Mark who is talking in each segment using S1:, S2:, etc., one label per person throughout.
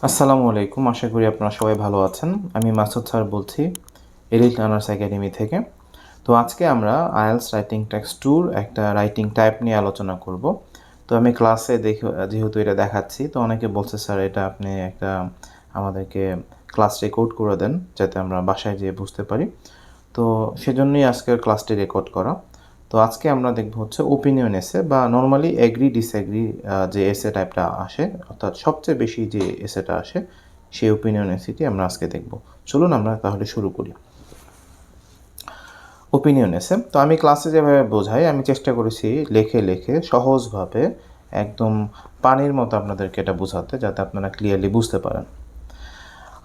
S1: আসসালামু আলাইকুম। আশা করি আপনারা সবাই ভালো আছেন। আমি মাসুদ স্যার বলছি এলিট লার্নার্স একাডেমি থেকে। তো আজকে আমরা আইএলটিএস রাইটিং টেক্সট 2 একটা রাইটিং টাইপ নিয়ে আলোচনা করব। তো আমি ক্লাসে যেহেতু এটা দেখাচ্ছি, তো অনেকে বলছে স্যার এটা আপনি একটা আমাদেরকে ক্লাস রেকর্ড করে দেন যাতে আমরা বাসায় যেয়ে বুঝতে পারি। তো সেজন্যই আজকের ক্লাসটি রেকর্ড করা। তো আজকে আমরা দেখব হচ্ছে ওপিনিয়ন এসে বা নর্মালি এগ্রি ডিসএগ্রি যে এসে টাইপটা আসে, অর্থাৎ সবচেয়ে বেশি যে এসেটা আসে সেই ওপিনিয়ন এসেটি আমরা আজকে দেখব। চলুন আমরা তাহলে শুরু করি। ওপিনিয়ন এসে তো আমি ক্লাসে যেভাবে বোঝাই আমি চেষ্টা করেছি লেখে লেখে সহজভাবে একদম পানির মতো আপনাদেরকে এটা বোঝাতে, যাতে আপনারা ক্লিয়ারলি বুঝতে পারেন।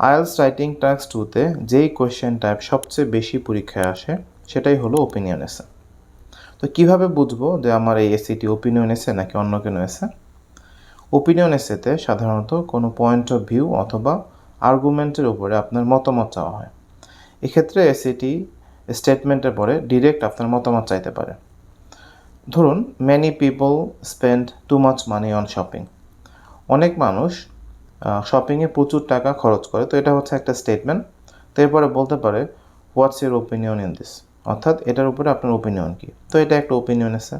S1: আইএলটিএস রাইটিং টাস্ক 2-তে যেই কোয়েশ্চেন টাইপ সবচেয়ে বেশি পরীক্ষায় আসে সেটাই হলো ওপিনিয়ন এসে। তো কীভাবে বুঝবো যে আমার এই এসিটি ওপিনিয়ন এসে নাকি অন্য কোনো এসে? ওপিনিয়ন এসেতে সাধারণত কোনো পয়েন্ট অফ ভিউ অথবা আর্গুমেন্টের উপরে আপনার মতামত চাওয়া হয়। এক্ষেত্রে এসিটি স্টেটমেন্টের পরে ডিরেক্ট আপনার মতামত চাইতে পারে। ধরুন, many people spend too much money on shopping. অনেক মানুষ শপিংয়ে প্রচুর টাকা খরচ করে। তো এটা হচ্ছে একটা স্টেটমেন্ট। তো এরপরে বলতে পারে what's your opinion in this, অর্থাৎ এটার উপরে আপনার ওপিনিয়ন কী। তো এটা একটা ওপিনিয়ন এসে।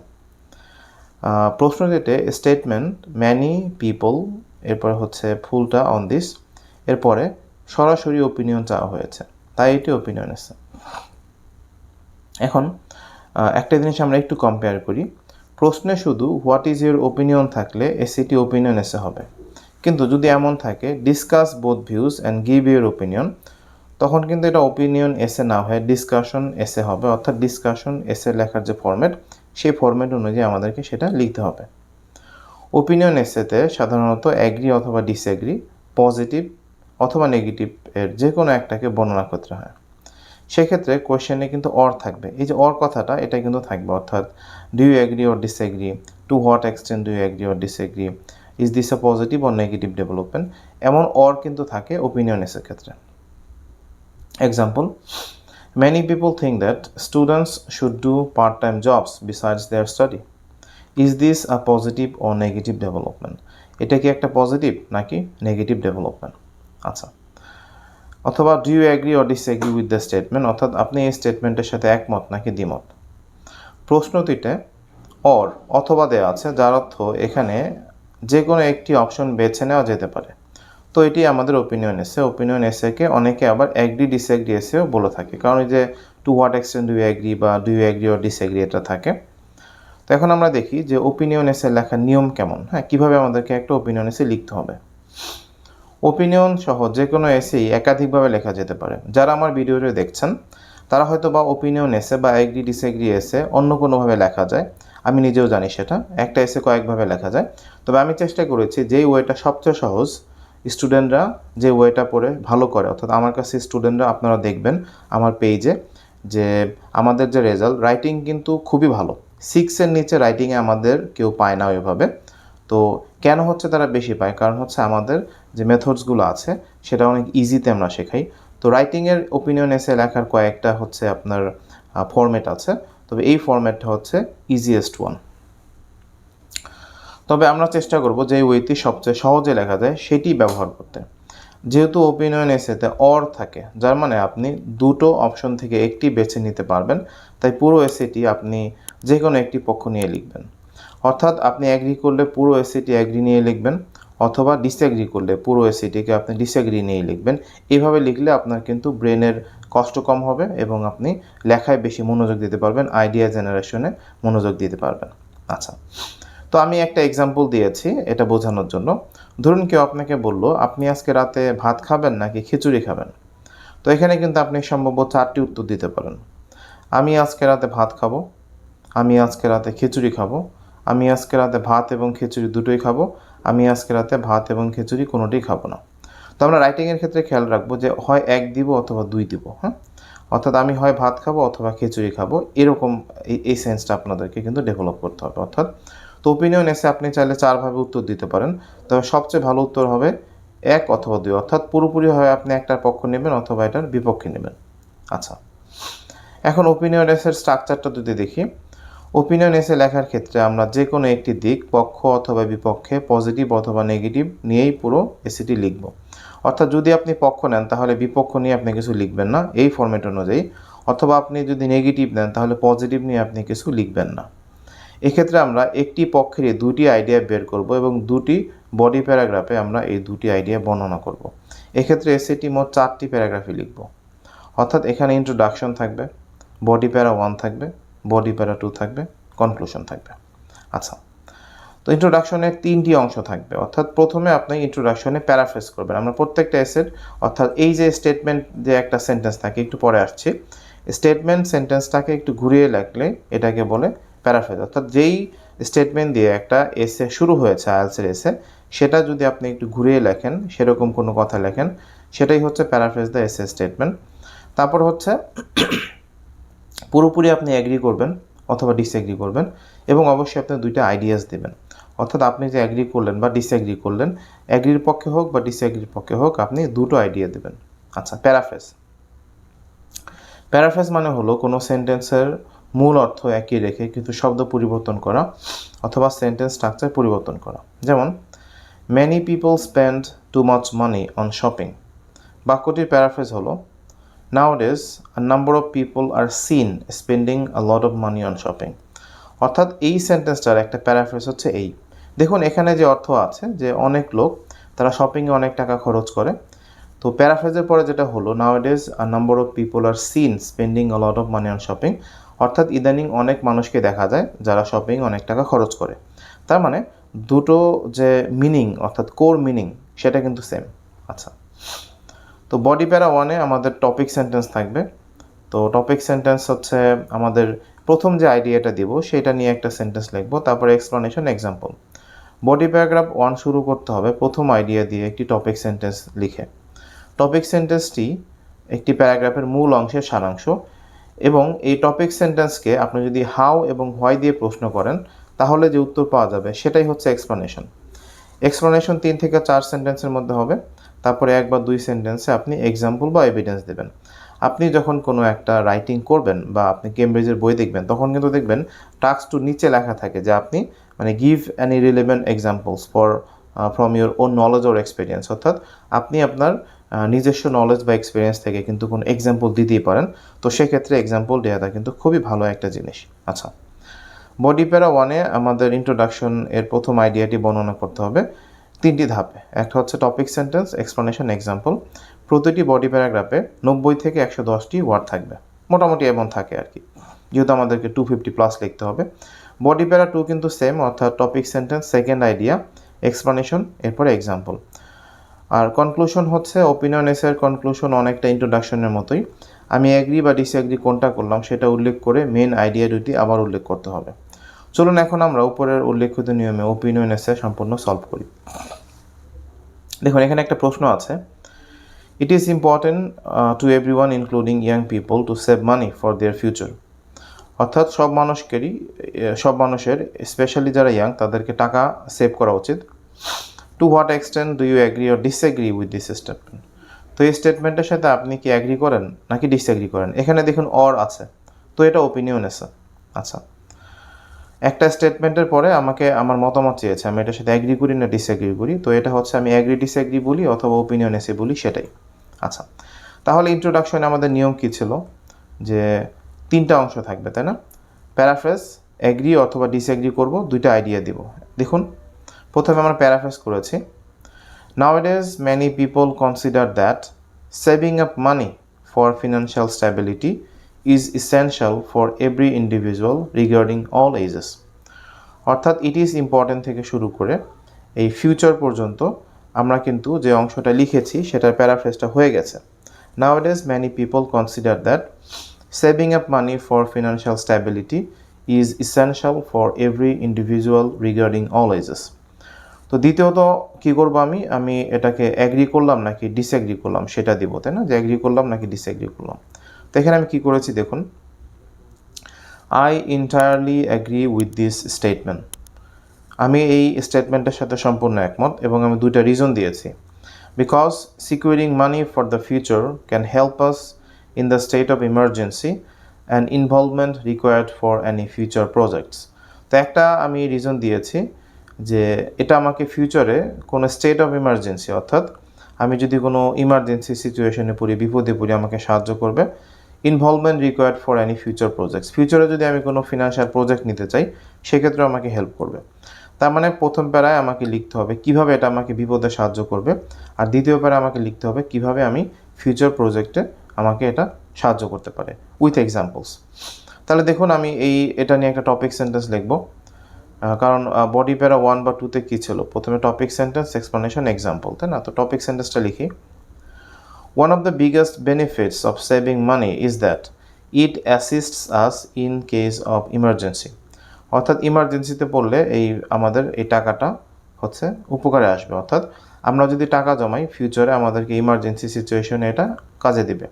S1: প্রশ্নটিতে স্টেটমেন্ট ম্যানি পিপল, এরপরে হচ্ছে ফুলটা অন দিস, এরপরে সরাসরি ওপিনিয়ন চাওয়া হয়েছে, তাই এটি ওপিনিয়ন এসে। এখন একটা জিনিস আমরা একটু কম্পেয়ার করি। প্রশ্নে শুধু হোয়াট ইজ ইউর ওপিনিয়ন থাকলে এসিটি ওপিনিয়ন এসে হবে, কিন্তু যদি এমন থাকে discuss both views and give your opinion, তখন কিন্তু এটা ওপিনিয়ন এসে না হয়ে ডিসকাশন এসে হবে। অর্থাৎ ডিসকাশন এসে লেখার যে ফরম্যাট, সেই ফরম্যাট অনুযায়ী আমাদেরকে সেটা লিখতে হবে। ওপিনিয়ন এসেতে সাধারণত অ্যাগ্রি অথবা ডিসঅ্যাগ্রি, পজিটিভ অথবা নেগেটিভ এর যে কোনো একটাকে বর্ণনা করতে হয়। সেক্ষেত্রে কোয়েশ্চেনে কিন্তু অর থাকবে। এই যে অর কথাটা, এটা কিন্তু থাকবে, অর্থাৎ do you agree or disagree, to what extent do you agree or disagree, is this a positive or negative development, এমন অর কিন্তু থাকে ওপিনিয়ন এসের ক্ষেত্রে। Example, many people think that students should do part-time jobs besides their study. Is this a positive or negative development? এটা কি একটা positive নাকি নেগেটিভ ডেভেলপমেন্ট? আচ্ছা, অথবা do you agree or disagree with the statement, অর্থাৎ আপনি এই স্টেটমেন্টের সাথে একমত নাকি দ্বিমত। প্রশ্নটিতে অর অথবা দেওয়া আছে, যার অর্থ এখানে যে কোনো একটি অপশন বেছে নেওয়া যেতে পারে। তো এটি আমাদের ওপিনিয়ন এসে। ওপিনিয়ন এসেকে অনেকে আবার অ্যাগ্রি ডিসঅ্যাগ্রি এসেও বলে থাকে, কারণ এই যে to what extent do you agree বা do you agree or disagree এটা থাকে। তো এখন আমরা দেখি যে ওপিনিয়ন এসে লেখার নিয়ম কেমন, কীভাবে আমাদেরকে একটা ওপিনিয়ন এসে লিখতে হবে। ওপিনিয়ন সহ যে কোনো এসেই একাধিকভাবে লেখা যেতে পারে। যারা আমার ভিডিওটি দেখছেন তারা হয়তো বা ওপিনিয়ন এসে বা অ্যাগ্রি ডিসঅ্যাগ্রি এসে অন্য কোনোভাবে লেখা যায়। আমি নিজেও জানি সেটা, একটা এসে কয়েকভাবে লেখা যায়। তবে আমি চেষ্টা করেছি যেই ওয়েটা সবচেয়ে সহজ, স্টুডেন্টরা যে ওয়েটা পড়ে ভালো করে, অর্থাৎ আমার কাছে স্টুডেন্টরা, আপনারা দেখবেন আমার পেজে যে আমাদের যে রেজাল্ট, রাইটিং কিন্তু খুবই ভালো। 6-এর নিচে রাইটিংয়ে আমাদের কেউ পায় না ওইভাবে। তো কেন হচ্ছে তারা বেশি পায়? কারণ হচ্ছে আমাদের যে মেথডসগুলো আছে সেটা অনেক ইজিতে আমরা শেখাই। তো রাইটিংয়ের ওপিনিয়ন এসে লেখার কয়েকটা হচ্ছে আপনার ফরম্যাট আছে, তবে এই ফরম্যাটটা হচ্ছে ইজিয়েস্ট ওয়ান। তবে আমরা চেষ্টা করব যে ওয়েটি সবচেয়ে সহজে লেখা যায় সেটি ব্যবহার করতে। যেহেতু ওপিনিয়ন এসেতে অর থাকে, যার মানে আপনি দুটো অপশন থেকে একটি বেছে নিতে পারবেন, তাই পুরো এসেটি আপনি যে কোনো একটি পক্ষ নিয়ে লিখবেন। অর্থাৎ আপনি অ্যাগ্রি করলে পুরো এসেটি অ্যাগ্রি নিয়ে লিখবেন, অথবা ডিসঅ্যাগ্রি করলে পুরো এসেটিকে আপনি ডিসঅ্যাগ্রি নিয়ে লিখবেন। এইভাবে লিখলে আপনার কিন্তু ব্রেনের কষ্ট কম হবে এবং আপনি লেখায় বেশি মনোযোগ দিতে পারবেন, আইডিয়া জেনারেশনে মনোযোগ দিতে পারবেন। আচ্ছা, তো আমি একটা এক্সাম্পল দিয়েছি এটা বোঝানোর জন্য। ধরুন কেউ আপনাকে বলল আপনি আজকে রাতে ভাত খাবেন নাকি খিচুড়ি খাবেন। তো এখানে কিন্তু আপনি সম্ভবত 4টি উত্তর দিতে পারেন। আমি আজকে রাতে ভাত খাবো, আমি আজকে রাতে খিচুড়ি খাবো, আমি আজকে রাতে ভাত এবং খিচুড়ি দুটোই খাবো, আমি আজকে রাতে ভাত এবং খিচুড়ি কোনোটাই খাবো না। তো আমরা রাইটিংয়ের ক্ষেত্রে খেয়াল রাখবো যে হয় 1 দিব অথবা 2 দিব। অর্থাৎ আমি হয় ভাত খাবো অথবা খিচুড়ি খাবো, এরকম এই সেন্সটা আপনাদেরকে কিন্তু ডেভেলপ করতে হবে। অর্থাৎ তো ওপিনিয়ন এসে আপনি চাইলে 4ভাবে উত্তর দিতে পারেন, তবে সবচেয়ে ভালো উত্তর হবে 1 অথবা 2, অর্থাৎ পুরোপুরি হয় আপনি একটার পক্ষ নেবেন অথবা এটার বিপক্ষে নেবেন। আচ্ছা, এখন ওপিনিয়ন এসের স্ট্রাকচারটা যদি দেখি, ওপিনিয়ন এসে লেখার ক্ষেত্রে আমরা যে কোনো একটি দিক পক্ষ অথবা বিপক্ষে পজিটিভ অথবা নেগেটিভ নিয়েই পুরো এসিটি লিখব। অর্থাৎ যদি আপনি পক্ষ নেন তাহলে বিপক্ষ নিয়ে আপনি কিছু লিখবেন না এই ফরম্যাট অনুযায়ী, অথবা আপনি যদি নেগেটিভ নেন তাহলে পজিটিভ নিয়ে আপনি কিছু লিখবেন না। এক্ষেত্রে আমরা একটি পক্ষেরই দুটি আইডিয়া বের করব এবং দুটি বডি প্যারাগ্রাফে আমরা এই দুটি আইডিয়া বর্ণনা করব। এক্ষেত্রে এসিটি মোট 4টি প্যারাগ্রাফে লিখব। অর্থাৎ এখানে ইন্ট্রোডাকশন থাকবে, বডি প্যারা 1 থাকবে, বডি প্যারা 2 থাকবে, কনক্লুশন থাকবে। আচ্ছা, তো ইন্ট্রোডাকশনের 3টি অংশ থাকবে। অর্থাৎ প্রথমে আপনি ইন্ট্রোডাকশনে প্যারাফ্রেজ করবেন। আমরা প্রত্যেকটা এসের অর্থাৎ এই যে স্টেটমেন্ট যে একটা সেন্টেন্স থাকে, একটু পরে আসছে, স্টেটমেন্ট সেন্টেন্সটাকে একটু ঘুরিয়ে লিখলে এটাকে বলে প্যারাফ্রেজ। অর্থাৎ যেই স্টেটমেন্ট দিয়ে একটা এসে শুরু হয়েছে আইএলটিএস এসে, সেটা যদি আপনি একটু ঘুরিয়ে লেখেন, সেরকম কোনো কথা লেখেন, সেটাই হচ্ছে প্যারাফ্রেজ দ্য এসে স্টেটমেন্ট। তারপর হচ্ছে পুরোপুরি আপনি অ্যাগ্রি করবেন অথবা ডিসএগ্রি করবেন এবং অবশ্যই আপনি দুইটা আইডিয়াস দেবেন। অর্থাৎ আপনি যে অ্যাগ্রি করলেন বা ডিসএগ্রি করলেন, অ্যাগ্রির পক্ষে হোক বা ডিসএগ্রির পক্ষে হোক, আপনি দুটো আইডিয়া দেবেন। আচ্ছা, প্যারাফ্রেজ। প্যারাফ্রেজ মানে হলো কোনো সেন্টেন্সের মূল অর্থ একই রেখে কিন্তু শব্দ পরিবর্তন করা অথবা সেন্টেন্স স্ট্রাকচার পরিবর্তন করা। যেমন many people spend too much money on shopping. বাক্যটির প্যারাফ্রেজ হলো Nowadays, a number of people are seen spending a lot of money on shopping. অর্থাৎ এই সেন্টেন্সটার একটা প্যারাফ্রেজ হচ্ছে এই। দেখুন এখানে যে অর্থ আছে যে অনেক লোক তারা শপিংয়ে অনেক টাকা খরচ করে, তো প্যারাফ্রেজের পরে যেটা হলো Nowadays, a number of people are seen spending a lot of money on shopping. অর্থাৎ ইদানিং অনেক মানুষকে দেখা যায় যারা শপিং অনেক টাকা খরচ করে। তার মানে দুটো যে মিনিং অর্থাৎ কোর মিনিং সেটা কিন্তু সেম। আচ্ছা, তো বডি প্যারা 1-এ আমাদের টপিক সেন্টেন্স থাকবে। তো টপিক সেন্টেন্স হচ্ছে আমাদের প্রথম যে আইডিয়াটা দিব সেটা নিয়ে একটা সেন্টেন্স লিখবো, তারপরে এক্সপ্লেনেশন, এক্সাম্পল। বডি প্যারাগ্রাফ 1 শুরু করতে হবে প্রথম আইডিয়া দিয়ে একটি টপিক সেন্টেন্স লিখে। টপিক সেন্টেন্সটি একটি প্যারাগ্রাফের মূল অংশের সারাংশ এবং এই টপিক সেন্টেন্সকে আপনি যদি হাউ এবং হোয়াই দিয়ে প্রশ্ন করেন তাহলে যে উত্তর পাওয়া যাবে সেটাই হচ্ছে এক্সপ্লেনেশন। এক্সপ্লেনেশন 3 থেকে 4 সেন্টেন্সের মধ্যে হবে। তারপরে 1 বা 2 সেন্টেন্সে আপনি এক্সাম্পল বা এভিডেন্স দেবেন। আপনি যখন কোনো একটা রাইটিং করবেন বা আপনি কেমব্রিজের বই দেখবেন তখন কিন্তু দেখবেন টাস্ক টু নিচে লেখা থাকে যে আপনি মানে give any relevant examples from your own knowledge or experience. অর্থাৎ আপনি আপনার নিজস্ব নলেজ বা এক্সপিরিয়েন্স থেকে কিন্তু কোনো এক্সাম্পল দিতেই পারেন। তো সেক্ষেত্রে এক্সাম্পল দেওয়াটা কিন্তু খুবই ভালো একটা জিনিস। আচ্ছা, বডি প্যারা 1-এ আমাদের ইন্ট্রোডাকশন এর প্রথম আইডিয়াটি বর্ণনা করতে হবে 3টি ধাপে। একটা হচ্ছে টপিক সেন্টেন্স, এক্সপ্লেনেশন, এক্সাম্পল। প্রতিটি বডি প্যারাগ্রাফে 90 থেকে 110টি ওয়ার্ড থাকবে, মোটামুটি এমন থাকে আর কি, যেহেতু আমাদেরকে 250+ লিখতে হবে। বডি প্যারা 2 কিন্তু সেম, অর্থাৎ topic sentence, second idea, explanation, এরপরে এক্সাম্পল। আর কনক্লুশন হচ্ছে ওপিনিয়ন এসের কনক্লুশন অনেকটা ইন্ট্রোডাকশনের মতোই। আমি অ্যাগ্রি বা ডিসঅ্যাগ্রি কোনটা করলাম সেটা উল্লেখ করে মেন আইডিয়া দুটি আবার উল্লেখ করতে হবে। চলুন এখন আমরা উপরের উল্লেখিত নিয়মে ওপিনিয়ন এসে সম্পূর্ণ সলভ করি। দেখুন এখানে একটা প্রশ্ন আছে, it is important to everyone including young people to save money for their future. অর্থাৎ সব মানুষের স্পেশালি যারা ইয়াং তাদেরকে টাকা সেভ করা উচিত। To what extent do you agree or disagree with this statement. তো এই স্টেটমেন্টের সাথে আপনি কি অ্যাগ্রি করেন নাকি ডিসএগ্রি করেন? এখানে দেখুন অর আছে, তো এটা ওপিনিয়ন এসে। আচ্ছা, একটা স্টেটমেন্টের পরে আমাকে আমার মতামত চেয়েছে, আমি এটার সাথে অ্যাগ্রি করি না ডিসএগ্রি করি, তো এটা হচ্ছে আমি অ্যাগ্রি ডিসএগ্রি বলি অথবা ওপিনিয়ন এসে বলি সেটাই। আচ্ছা, তাহলে ইন্ট্রোডাকশনে আমাদের নিয়ম কী ছিল যে 3টা অংশ থাকবে, তাই না? প্যারাফ্রেজ, অ্যাগ্রি অথবা ডিসএগ্রি করব, 2টা আইডিয়া দিব। দেখুন প্রথমে আমরা প্যারাফ্রেজ করেছি, Nowadays many people consider that saving up money for financial stability is essential for every individual regarding all ages. অর্থাৎ ইট ইজ ইম্পর্টেন্ট থেকে শুরু করে এই ফিউচার পর্যন্ত আমরা কিন্তু যে অংশটা লিখেছি সেটার প্যারাফ্রেজটা হয়ে গেছে। Nowadays many people consider that saving up money for financial stability is essential for every individual regarding all ages. তো দ্বিতীয়ত কী করবো, আমি এটাকে অ্যাগ্রি করলাম নাকি ডিসএগ্রি করলাম সেটা দিব, তাই না? যে অ্যাগ্রি করলাম নাকি ডিসএগ্রি করলাম। তো এখানে আমি কী করেছি দেখুন, I entirely agree with this statement. আমি এই স্টেটমেন্টের সাথে সম্পূর্ণ একমত এবং আমি 2টা রিজন দিয়েছি। Because securing money for the future can help us in the state of emergency and involvement required for any future projects. তো একটা আমি রিজন দিয়েছি যে এটা আমাকে ফিউচারে কোনো স্টেট অফ ইমার্জেন্সি, অর্থাৎ আমি যদি কোনো ইমার্জেন্সি সিচুয়েশনে পড়ি, বিপদে পড়ি, আমাকে সাহায্য করবে। Involvement required for any future projects, ফিউচারে যদি আমি কোনো ফিনান্সিয়াল প্রজেক্ট নিতে চাই সেক্ষেত্রে আমাকে হেল্প করবে। তার মানে প্রথম প্যারায় আমাকে লিখতে হবে কীভাবে এটা আমাকে বিপদে সাহায্য করবে, আর দ্বিতীয় প্যারায় আমাকে লিখতে হবে কীভাবে আমি ফিউচার প্রজেক্টে আমাকে এটা সাহায্য করতে পারে উইথ এক্সাম্পলস। তাহলে দেখুন আমি এটা নিয়ে একটা টপিক সেন্টেন্স লিখব, কারণ বডি প্যারা 1 বা 2তে কী ছিল, প্রথমে টপিক সেন্টেন্স, এক্সপ্লেনেশন, এক্সাম্পল, তাই না? তো টপিক সেন্টেন্সটা লিখি। One of the biggest benefits of saving money is that it assists us in case of emergency. অর্থাৎ ইমার্জেন্সিতে পড়লে আমাদের এই টাকাটা হচ্ছে উপকারে আসবে, অর্থাৎ আমরা যদি টাকা জমাই ফিউচারে আমাদেরকে ইমার্জেন্সি সিচুয়েশনে এটা কাজে দিবে।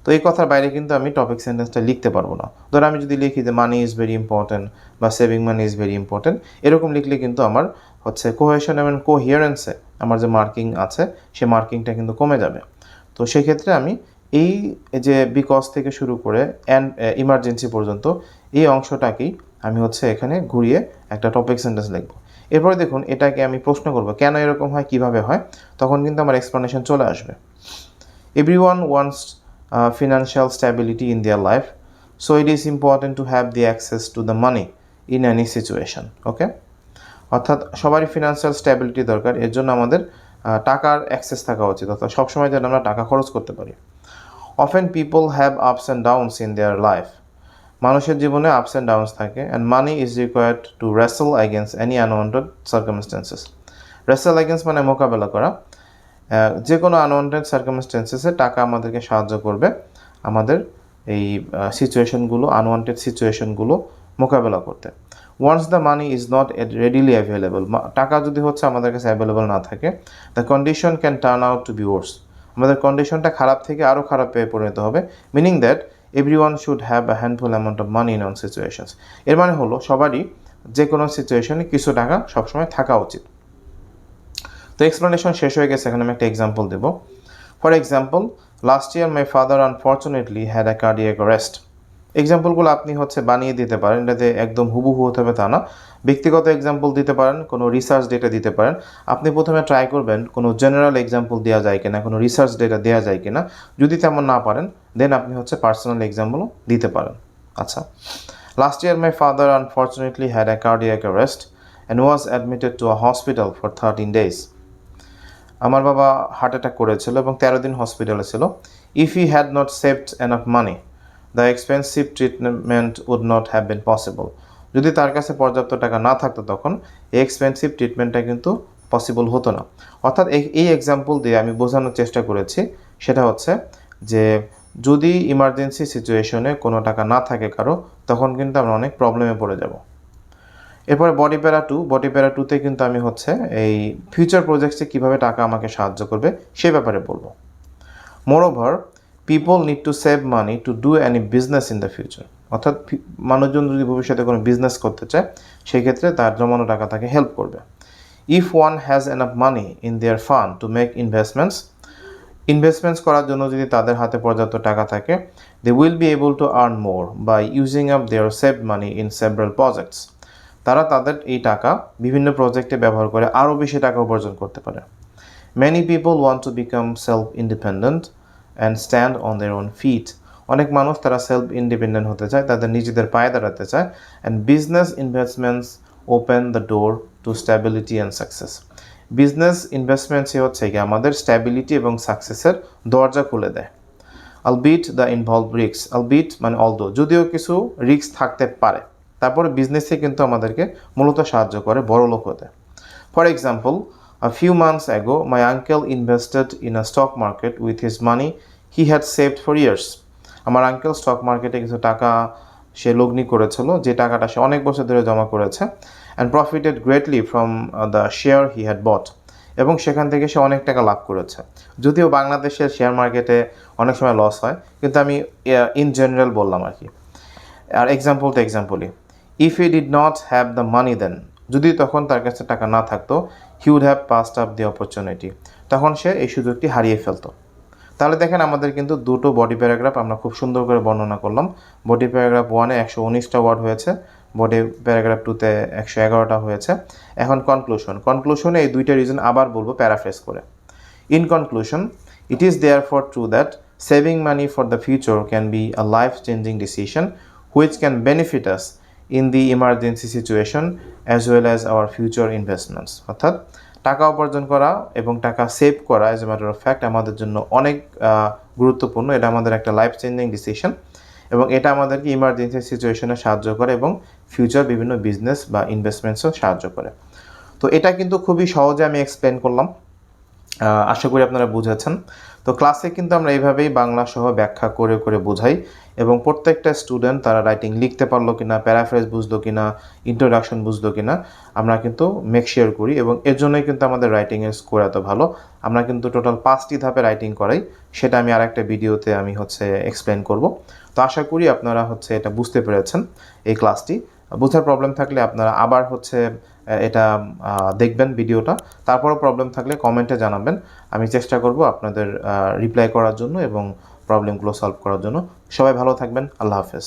S1: তো এই কথার বাইরে কিন্তু আমি টপিক সেন্টেন্সটা লিখতে পারবো না। ধর আমি যদি লিখি যে মানি ইজ ভেরি ইম্পর্টেন্ট বা saving money is very important, এরকম লিখলে কিন্তু আমার হচ্ছে কোহেশন এবং কোহিয়ারেন্সে আমার যে মার্কিং আছে সে মার্কিংটা কিন্তু কমে যাবে। তো সেক্ষেত্রে আমি এই যে বিকজ থেকে শুরু করে অ্যান্ড ইমার্জেন্সি পর্যন্ত এই অংশটাকেই আমি হচ্ছে এখানে ঘুরিয়ে একটা টপিক সেন্টেন্স লিখব। এরপরে দেখুন এটাকে আমি প্রশ্ন করব কেন এরকম হয়, কিভাবে হয়, তখন কিন্তু আমার এক্সপ্লেনেশন চলে আসবে। Everyone wants financial stability in their life, so it is important to have the access to the money in any situation. ওকে, অর্থাৎ সবারই ফিনান্সিয়াল স্ট্যাবিলিটি দরকার, এর জন্য আমাদের টাকার অ্যাক্সেস থাকা উচিত, অর্থাৎ সবসময় যেন আমরা টাকা খরচ করতে পারি। Often people have ups and downs in their life, মানুষের জীবনে আপস অ্যান্ড ডাউনস থাকে, and money is required to Rachel against any unwanted circumstances. Rachel against মানে মোকাবেলা করা, যে কোনো আনওয়ান্টেড সার্কামস্টেন্সেসে টাকা আমাদেরকে সাহায্য করবে আমাদের এই সিচুয়েশনগুলো, আনওয়ান্টেড সিচুয়েশনগুলো মোকাবেলা করতে। Once the money is not readily available, টাকা যদি হচ্ছে আমাদের কাছে অ্যাভেলেবল না থাকে, the condition can turn out to be worse, আমাদের কন্ডিশনটা খারাপ থেকে আরও খারাপে পরিণত হবে। Meaning that everyone should have a handful amount of money in on situations, এর মানে হলো সবারই যে কোনো সিচুয়েশনে কিছু টাকা সবসময় থাকা উচিত। তো এক্সপ্লেনেশন শেষ হয়ে গেছে, এখানে আমি একটা এক্সাম্পল দেবো। For example, last year my father unfortunately had a cardiac arrest. এক্সাম্পলগুলো আপনি হচ্ছে বানিয়ে দিতে পারেন, এটাতে একদম হুবহু হতে হবে তা না, ব্যক্তিগত এক্সাম্পল দিতে পারেন, কোনো রিসার্চ ডেটা দিতে পারেন। আপনি প্রথমে ট্রাই করবেন কোনো জেনারেল এক্সাম্পল দেওয়া যায় কিনা, কোনো রিসার্চ ডেটা দেওয়া যায় কিনা, যদি তেমন না পারেন দেন আপনি হচ্ছে পার্সোনাল এক্সাম্পলও দিতে পারেন। আচ্ছা, last year my father unfortunately had a cardiac arrest and was admitted to a hospital for 13 days। আমার বাবা হার্ট অ্যাটাক করেছিল এবং 13 দিন হসপিটালে ছিল। If he had not saved enough money, the expensive treatment would not have been possible. যদি তার কাছে পর্যাপ্ত টাকা না থাকতো তখন এই এক্সপেন্সিভ ট্রিটমেন্টটা কিন্তু পসিবল হতো না। অর্থাৎ এই এক্সাম্পল দিয়ে আমি বোঝানোর চেষ্টা করেছি সেটা হচ্ছে যে যদি ইমার্জেন্সি সিচুয়েশনে কোনো টাকা না থাকে কারো, তখন কিন্তু আমরা অনেক প্রবলেমে পড়ে যাব। এরপরে বডি প্যারা 2, বডি প্যারা 2তে কিন্তু আমি হচ্ছে এই ফিউচার প্রজেক্টসে কীভাবে টাকা আমাকে সাহায্য করবে সে ব্যাপারে বলবো। Moreover people need to save money to do any business in the future, অর্থাৎ মানুষজন যদি ভবিষ্যতে কোনো বিজনেস করতে চায় সেই ক্ষেত্রে তার জমানো টাকা তাকে হেল্প করবে। If one has enough money in their fund to make investments করার জন্য যদি তাদের হাতে পর্যাপ্ত টাকা থাকে, they will be able to earn more by using up their saved money in several projects. তারা তাদের এই টাকা বিভিন্ন প্রজেক্টে ব্যবহার করে আরও বেশি টাকা উপার্জন করতে পারে। Many people want to become self independent and stand on their own feet. অনেক মানুষ তারা সেলফ ইন্ডিপেন্ডেন্ট হতে চায়, তাদের নিজেদের পায়ে দাঁড়াতে চায়। And business investments open the door to stability and success. Business ইনভেস্টমেন্টসই হচ্ছে কি আমাদের স্ট্যাবিলিটি এবং সাকসেসের দরজা খুলে দেয়। Albeit the involve risk, albeit মানে অলদো, যদিও কিছু রিস্ক থাকতে পারে, তারপরে বিজনেসে কিন্তু আমাদেরকে মূলত সাহায্য করে বড়লোক হতে। For example, a few months ago my uncle invested in a stock market with his money he had saved for years. আমার আঙ্কেল স্টক মার্কেটে কিছু টাকা সে লগ্নি করেছিল, যে টাকাটা সে অনেক বছর ধরে জমা করেছে, and profited greatly from the share he had bought, এবং সেখান থেকে সে অনেক টাকা লাভ করেছে। যদিও বাংলাদেশের শেয়ার মার্কেটে অনেক সময় লস হয়, কিন্তু আমি ইন জেনারেল বললাম আর কি। আর এক্সাম্পলই, if he did not have the money then, যদি তখন তার কাছে টাকা না থাকতো, he would have passed up the opportunity, তখন সে এই সুযোগটি হারিয়ে ফেলতো। তাহলে দেখেন আমাদের কিন্তু দুটো বডি প্যারাগ্রাফ আমরা খুব সুন্দর করে বর্ণনা করলাম। বডি প্যারাগ্রাফ 1-এ 119টা ওয়ার্ড হয়েছে, বডি প্যারাগ্রাফ 2-তে 111টা হয়েছে। এখন কনক্লুশনে এই দুইটা রিজন আবার বলবো প্যারাফ্রেজ করে। In conclusion, it is therefore true that saving money for the future can be a life-changing decision which can benefit us in the emergency situation as well as our future investments. অর্থাৎ টাকা উপার্জন করা এবং টাকা save করা as a matter of fact আমাদের জন্য অনেক গুরুত্বপূর্ণ। এটা আমাদের একটা লাইফ চেঞ্জিং ডিসিশন এবং এটা আমাদেরকে ইমার্জেন্সি সিচুয়েশনে সাহায্য করে এবং ফিউচার বিভিন্ন বিজনেস বা ইনভেস্টমেন্টসও সাহায্য করে। তো এটা কিন্তু খুবই সহজে আমি এক্সপ্লেন করলাম, আশা করি আপনারা বুঝেছেন। তো ক্লাসে কিন্তু আমরা এইভাবেই বাংলা সহ ব্যাখ্যা করে করে বোঝাই এবং প্রত্যেকটা স্টুডেন্ট তারা রাইটিং লিখতে পারলো কিনা, প্যারাফ্রেজ বুঝলো কিনা, ইন্ট্রোডাকশন বুঝলো কিনা আমরা কিন্তু মেক শিওর করি এবং এর জন্যই কিন্তু আমাদের রাইটিংয়ের স্কোর এত ভালো। আমরা কিন্তু টোটাল 5টি ধাপে রাইটিং করাই, সেটা আমি আরেকটা ভিডিওতে আমি এক্সপ্লেন করব। তো আশা করি আপনারা এটা বুঝতে পেরেছেন এই ক্লাসটি। বোঝার প্রবলেম থাকলে আপনারা আবার এটা দেখবেন ভিডিওটা, তারপরও প্রবলেম থাকলে কমেন্টে জানাবেন, আমি চেষ্টা করব আপনাদের রিপ্লাই করার জন্য এবং প্রবলেমগুলো সলভ করার জন্য। সবাই ভালো থাকবেন, আল্লাহ হাফেজ।